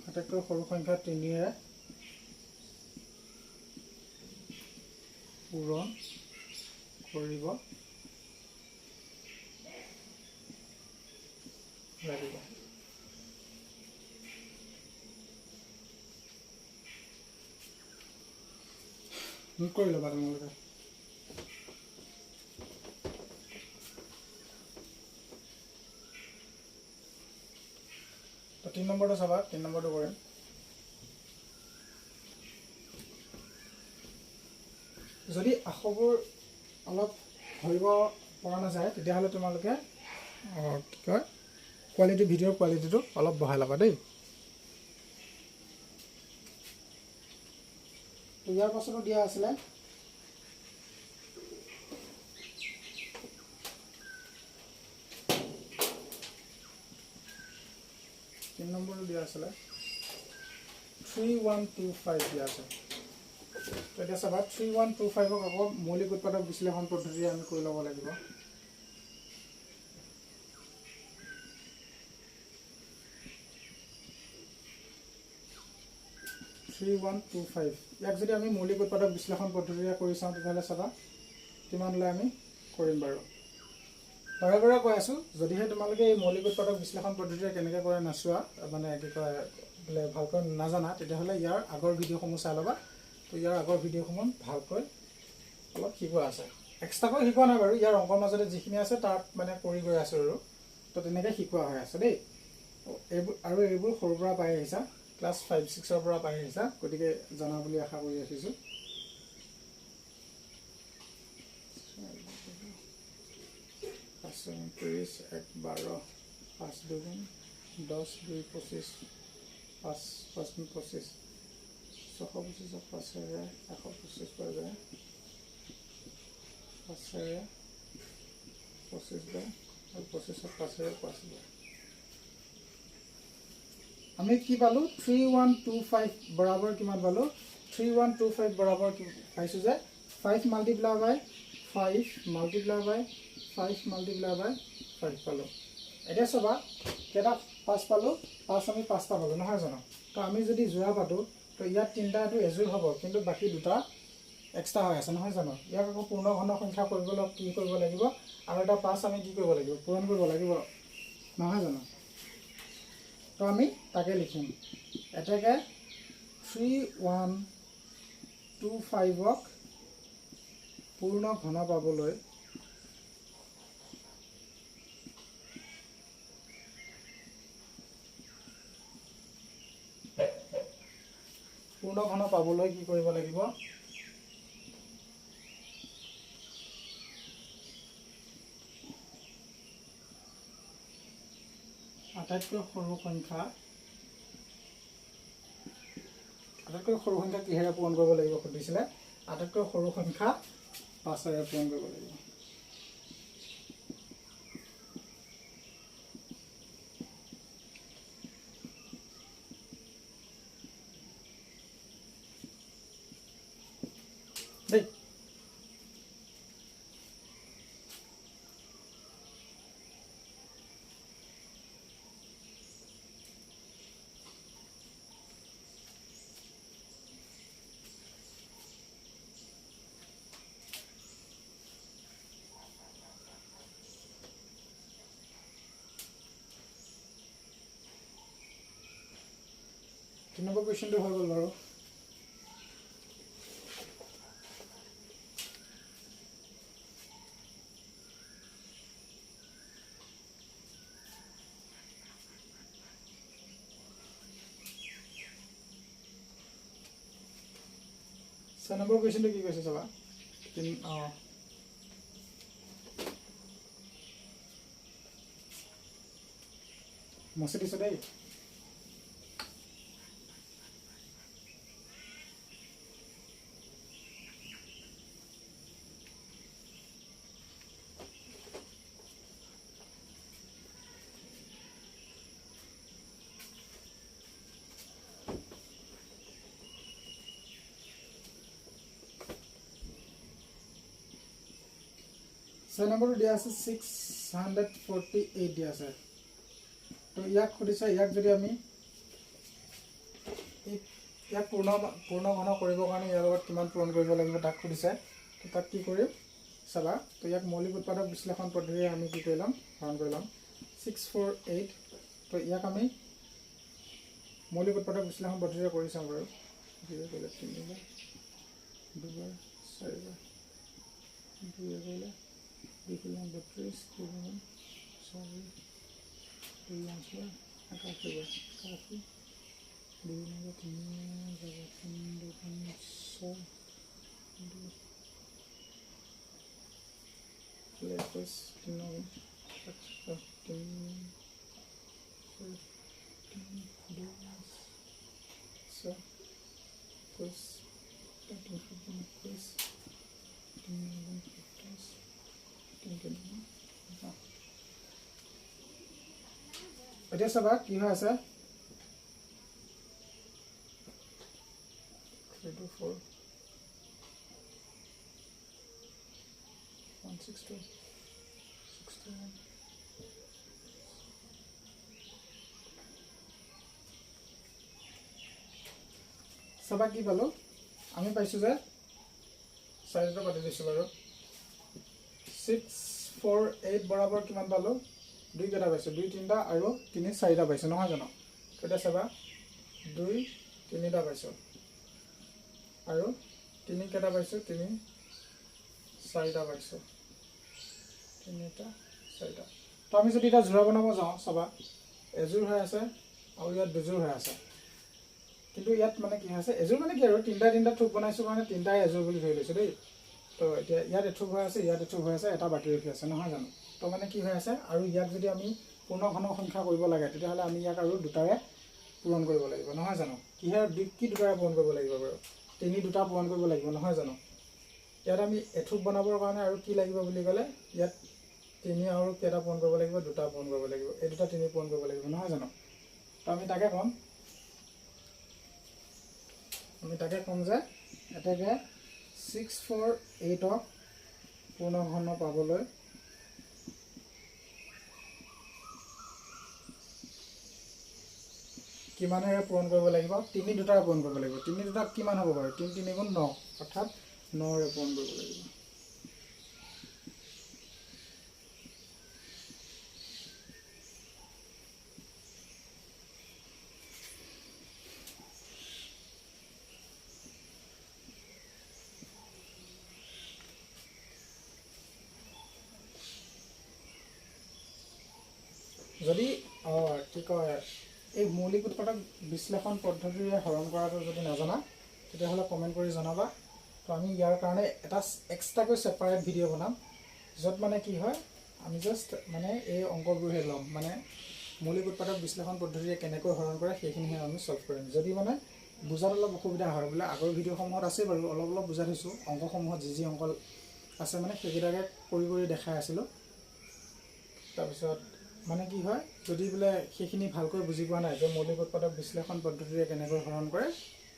আটাইতকৈ সৰু সংখ্যা 3ৰে পূৰণ কৰিব লাগিব। কৰি ল'বা তোমালোকে। তো 3 নম্বৰটো চাবা, 3 নম্বৰটো কৰিম। যদি আখবোৰ অলপ ধৰিব পৰা নাযায় তেতিয়াহ'লে তোমালোকে কি কয় ভিডিঅ'ৰ কোৱালিটিটো অলপ বঢ়াই ল'বা দেই। তো ইয়াৰ পাছতো দিয়া আছিলে নম্বৰটো দিয়া আছিলে 3125 দিয়া আছে। এতিয়া চাবা 3125ক আকৌ মৌলিক উৎপাদক বিশ্লেষণ পদ্ধতিৰে আমি কৰি ল'ব লাগিব। ইয়াক যদি আমি মৌলিক উৎপাদক বিশ্লেষণ পদ্ধতিৰে কৰি চাওঁ তেতিয়াহ'লে চাবা কিমানলৈ আমি কৰিম বাৰু। বাৰে বাৰে কৈ আছোঁ, যদিহে তোমালোকে এই মৌলিক উৎপাদক বিশ্লেষণ পদ্ধতিৰে কেনেকৈ কৰে নাচোৱা, মানে কি কয় বোলে ভালকৈ নাজানা, তেতিয়াহ'লে ইয়াৰ আগৰ ভিডিঅ'সমূহ চাই ল'বা। তো ইয়াৰ আগৰ ভিডিঅ'সমূহ ভালকৈ অলপ শিকোৱা আছে, এক্সট্ৰাকৈ শিকোৱা নাই বাৰু, ইয়াৰ অংকৰ মাজতে যিখিনি আছে তাত মানে কৰি গৈ আছোঁ আৰু। তো তেনেকৈ শিকোৱা হৈ আছে দেই। এইবোৰ সৰুৰ পৰা পাই আহিছা, ক্লাছ 5-6ৰ পৰা পাই আহিছা, গতিকে জনা বুলি আশা কৰি ৰাখিছোঁ। 5-29 1 12 5 2 10 2 25 5 5 25 625 5 125 পোৱা যায়, 5 25 যায় আৰু 25 5 5 যায়। আমি কি পালোঁ 3125 বৰাবৰ কিমান পালোঁ, 3125 বৰাবৰ পাইছোঁ যে 5 মাল্টিপ্লাই বাই 5 মাল্টিপ্লাই বাই 5 মাল্টিপ্লাই বাই 5 পালোঁ। এতিয়া চাবা কেইটা 5 পালোঁ, 5 আমি 5টা পালোঁ নহয় জানো। তো আমি যদি যোৰা পাতোঁ তো ইয়াত 3টাটো এযোৰ হ'ব, কিন্তু বাকী 2টা এক্সট্ৰা হৈ আছে নহয় জানো। ইয়াক আকৌ পূৰ্ণ ঘন সংখ্যা কৰিবলৈ কি কৰিব লাগিব, আৰু এটা 5 আমি কি কৰিব লাগিব, পূৰণ কৰিব লাগিব নহয় জানো। তো আমি তাকে লিখিম, এতেকে 3125ক পূৰ্ণ ঘন পাবলৈ কি কৰিব লাগিব, আটাইতকৈ সৰু সংখ্যা কিহেৰে পূৰণ কৰিব লাগিব সুধিছিলে, আটাইতকৈ সৰু সংখ্যা 5ৰে পূৰণ কৰিব লাগিব। দেই নম্বৰ কুৱেশ্যনটো হৈ গ'ল বাৰু। 6 নম্বৰ কুৱেশ্যনটো কি কৈছে চাবা মচি দিছোঁ দেই ছয় নম্বৰটো দিয়া আছে 648 দিয়া আছে তো ইয়াক সুধিছে ইয়াক যদি আমি ইয়াক পূৰ্ণ ঘন কৰিবৰ কাৰণে ইয়াৰ লগত কিমান পূৰণ কৰিব লাগিব তাক সুধিছে তো তাক কি কৰিম চাবা তো ইয়াক মৌলিক উৎপাদক বিশ্লেষণ পদ্ধতিৰে আমি কি কৰি ল'ম হৰণ কৰি ল'ম 648 তো ইয়াক আমি মৌলিক উৎপাদক বিশ্লেষণ পদ্ধতিৰে কৰি চাম বাৰু 0 কৰিলে 3 দুবাৰ 4বাৰ 2 কৰিলে 2 কিলো 32 কিলো 4 2 আঁচলা 81 কাফি 2 নম্বৰ 3 যাব 3 2 6 লেপস 3 নম্বৰ এতিয়া চাবা কি হৈ আছে 3 to 4 162 61 চাবা কি পালো আমি পাইছো যে সাইজটো কাটি দিছো বাৰু 648 বৰাবৰ কিমান পালো 2 কেটা পাইছো 2 3টা আৰু 3 4টা পাইছো নহয় জানো এটা চাবা 2 3টা পাইছো আৰু 3 কেটা পাইছো 3 4টা পাইছো 3টা 4টা তো আমি যদি এটা জোড়া বনাব যাও চাবা এজোৰ হৈ আছে আৰু ইয়াত দুজোৰ হৈ আছে কিন্তু ইয়াত মানে কি আছে এজোৰ মানে কি আৰু 3টা থুক বনাইছো মানে 3টাই এজোৰ বুলি ধৰি লৈছো দেই তো এতিয়া ইয়াত এঠুক হৈ আছে ইয়াত এঠুক হৈ আছে এটা বাকি ৰখি আছে নহয় জানো তো মানে কি হৈ আছে আৰু ইয়াক যদি আমি পূৰ্ণ ঘন সংখ্যা কৰিব লাগে তেতিয়াহলে আমি ইয়াক আৰু দুটাৰে পূৰণ কৰিব লাগিব নহয় জানো কি দুটাৰে পূৰণ কৰিব লাগিব বাৰু 3 দুটা পূৰণ কৰিব লাগিব নহয় জানো ইয়াত আমি এঠুক বনাবৰ কাৰণে আৰু কি লাগিব বুলি ক'লে ইয়াত 3 আৰু কেটা পূৰণ কৰিব লাগিব দুটা পূৰণ কৰিব লাগিব এই দুটা 3 পূৰণ কৰিব লাগিব নহয় জানো তো আমি তাকে কম যে এটাকে 648 পূৰ্ণ ঘন পাবলৈ কিমানেৰে পূৰণ কৰিব লাগিব 3 দুটাৰে পূৰণ কৰিব লাগিব 3 দুটা কিমান হ'ব বাৰু 3 3 গুণ 9 অৰ্থাৎ 9ৰে পূৰণ কৰিব লাগিব যদি কি কয় এই মৌলিক উৎপাদক বিশ্লেষণ পদ্ধতিৰে হৰণ কৰাটো যদি নাজানা তেতিয়াহ'লে কমেন্ট কৰি জনাবা তো আমি ইয়াৰ কাৰণে এটা এক্সট্ৰাকৈ সেপাৰেট ভিডিও বনাম যত মানে কি হয় আমি জাস্ট মানে এই অংকবোৰহে লম মানে মৌলিক উৎপাদক বিশ্লেষণ পদ্ধতিৰে কেনেকৈ হৰণ কৰে সেইখিনিহে আমি সলভ কৰিম যদি মানে বুজাত অলপ অসুবিধা হয় বোলে আগৰ ভিডিওসমূহত আছে বাৰু অলপ বুজাই দিছো অংকসমূহত যি অংক আছে মানে সেইকেইটাকে কৰি দেখাই আছিলো তাৰপিছত মানে কি হয় যদি বোলে সেইখিনি ভালকৈ বুজি পোৱা নাই যে মৌলিক উৎপাদক বিশ্লেষণ পদ্ধতিৰে কেনেকৈ হৰণ কৰে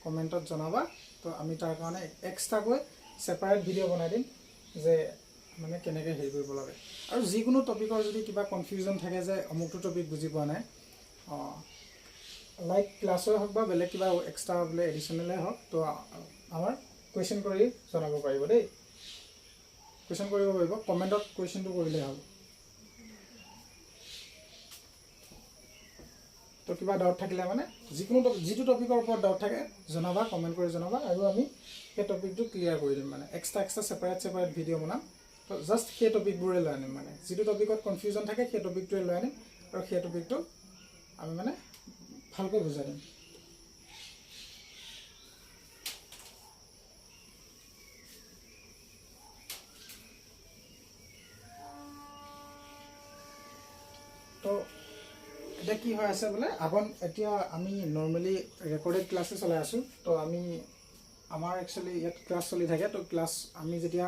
কমেন্টত জনাবা তো আমি তাৰ কাৰণে এক্সট্ৰাকৈ সেপাৰেট ভিডিও বনাই দিম যে মানে কেনেকৈ হেৰি কৰিব লাগে আৰু যিকোনো টপিকৰ যদি কিবা কনফিউজন থাকে যে অমুকটো টপিক বুজি পোৱা নাই লাইক ক্লাছৰ হক বা বেলেগ কিবা এক্সট্ৰা বোলে এডিশনেলে হক তো আমাৰ কোৱেশ্চন কৰি জনাব পাৰিব দেই কোৱেশ্চন কৰিব পাৰিব কমেন্টত কোৱেশ্চনটো কৰিলে হ'ল তো কিবা ডাউট থাকিলে মানে যিটো টপিকৰ ওপৰত ডাউট থাকে জনাবা কমেন্ট কৰি জনাবা আৰু আমি সেই টপিকটো ক্লিয়াৰ কৰি দিম মানে এক্সট্ৰা সেপাৰেট ভিডিও বনাম তো জাস্ট সেই টপিকবোৰে লৈ আনিম মানে যিটো টপিকত কনফিউজন থাকে সেই টপিকটোৱে লৈ আনিম আৰু সেই টপিকটো আমি মানে ভালকৈ বুজাই দিম এতিয়া কি হৈ আছে বোলে এতিয়া আমি নৰ্মেলি ৰেকৰ্ডেড ক্লাছে চলাই আছোঁ। তো আমি আমাৰ একচুৱেলি ইয়াত ক্লাছ চলি থাকে। তো ক্লাছ আমি যেতিয়া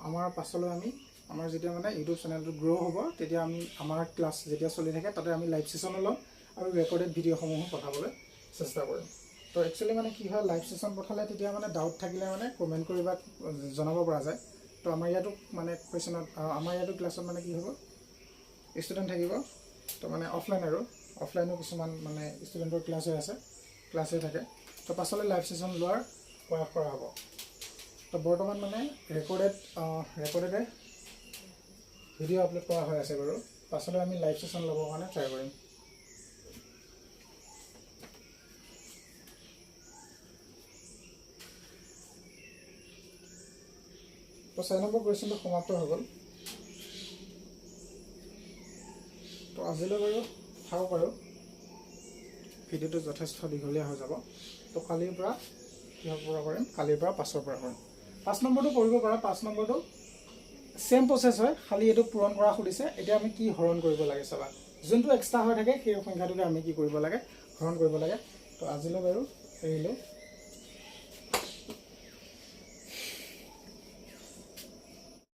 আমাৰ পাছলৈ আমাৰ যেতিয়া মানে ইউটিউব চেনেলটো গ্ৰ' হ'ব, তেতিয়া আমি আমাৰ ক্লাছ যেতিয়া চলি থাকে তাতে আমি লাইভ ছেশ্যনো ল'ম আৰু ৰেকৰ্ডেড ভিডিঅ'সমূহো পঠাবলৈ চেষ্টা কৰিম। তো একচুৱেলি মানে কি হয়, লাইভ ছেশ্যন পঠালে তেতিয়া মানে ডাউট থাকিলে মানে কমেণ্ট কৰি বা জনাব পৰা যায়। তো আমাৰ ইয়াতো মানে আমাৰ ইয়াতো ক্লাছত মানে কি হ'ব, ষ্টুডেণ্ট থাকিব। তো মানে অফলাইনো কিছুমান মানে ষ্টুডেণ্টৰ ক্লাছ হৈ আছে, ক্লাছ হৈ থাকে। তো পাছলৈ লাইভ ছেশ্যন লোৱাৰ প্ৰয়াস কৰা হ'ব। তো বৰ্তমান মানে ৰেকৰ্ডেডে ভিডিঅ' আপলোড কৰা হৈ আছে বাৰু। পাছলৈ আমি লাইভ ছেশ্যন ল'বৰ কাৰণে ট্ৰাই কৰিম। তো 4 নম্বৰ কুৱেশ্যনটো সমাপ্ত হৈ গ'ল। তো আজিলৈ বাৰু থাকক বাৰু, ভিডিঅ'টো যথেষ্ট দীঘলীয়া হৈ যাব। তো কালিৰ পৰা কিহৰ পৰা কৰিম, কালিৰ পৰা 5ৰ পৰা কৰিম। 5 নম্বৰটো কৰিব পৰা, 5 নম্বৰটো ছেম প্ৰচেছ হয়, খালি এইটো পূৰণ কৰা সুধিছে। এতিয়া আমি কি হৰণ কৰিব লাগে চাবা, যোনটো এক্সট্ৰা হৈ থাকে সেই সংখ্যাটোকে আমি কি কৰিব লাগে, হৰণ কৰিব লাগে। তো আজিলৈ বাৰু এৰিলোঁ।